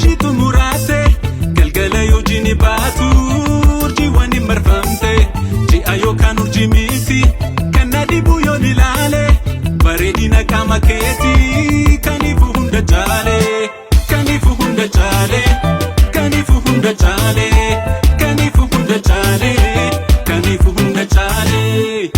Dalagashitu murate galgala yojini batu urji wani marfamte ji ayokan urji miti kanadi buyo nilale baredina kama keti kanifu hunda jale kanifu hunda jale kanifu hunda jale kanifu hunda jale kanifu hunda jale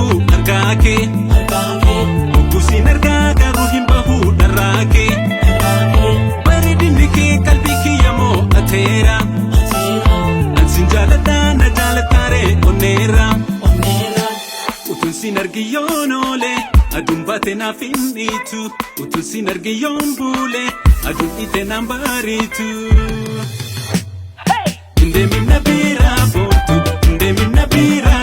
Argake, Bukusi narga garuhim bahu darake, Baredini ke kalbi kiyamo atera, Ansinjalata na jalatare onera, Utun sinargiyon ole, adun bate na finnitu, Utun sinargiyon bule, adun ite nambaritu. Inde minna bira botu, inde minna bira.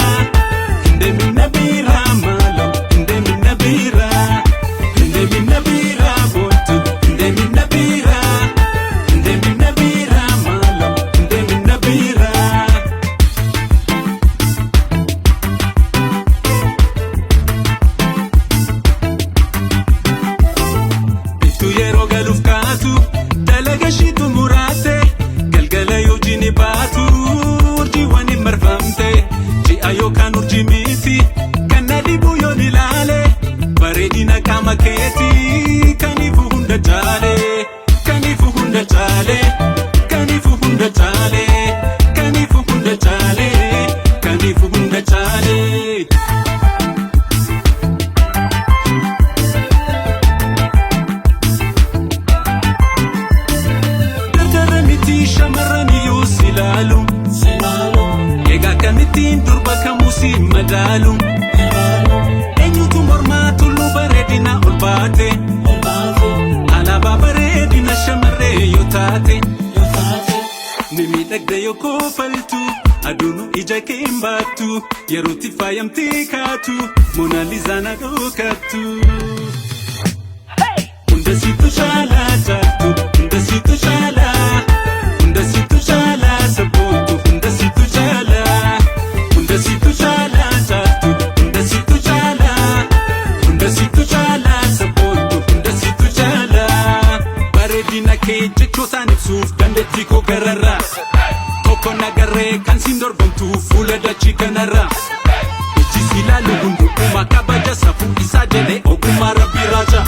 Dalagashitu murate galgala yojini batu urji wani marfamte ji ayokan urji miti kanadi buyo nilale baredina kama keti kanifu hunda jale kanifu hunda jale kanifu hunda jale kanifu hunda jale kanifu hunda jale shamarani yusilalu ega kanitin durba kamusi madalu enyutu mormatu lubaredina ulbate alaba baredina shamare yotate nimi dagda yoko faltu adunu ija kembatu yeruti fayamti katu Mona Lisa na dokatu undasitu shala tatu undasitu shala undasitu shala sabutu undasitu shala tatu undasitu shala sabutu undasitu shala baredina keje chosan suf dandetti ko garara toko nagare kan sindor bantu fula da chikanara ichisila lugundu uma kabaja safu isajele okuma rabiraja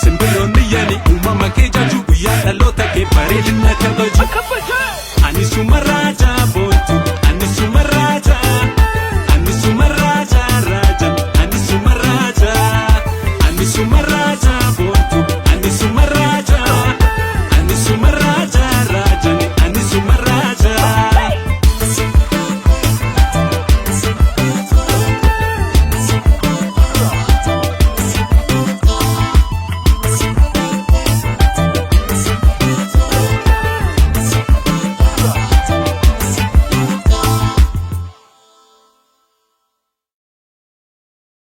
simbironi yani uma makeja jugu ya dalota ke baredina kabaja ani sumara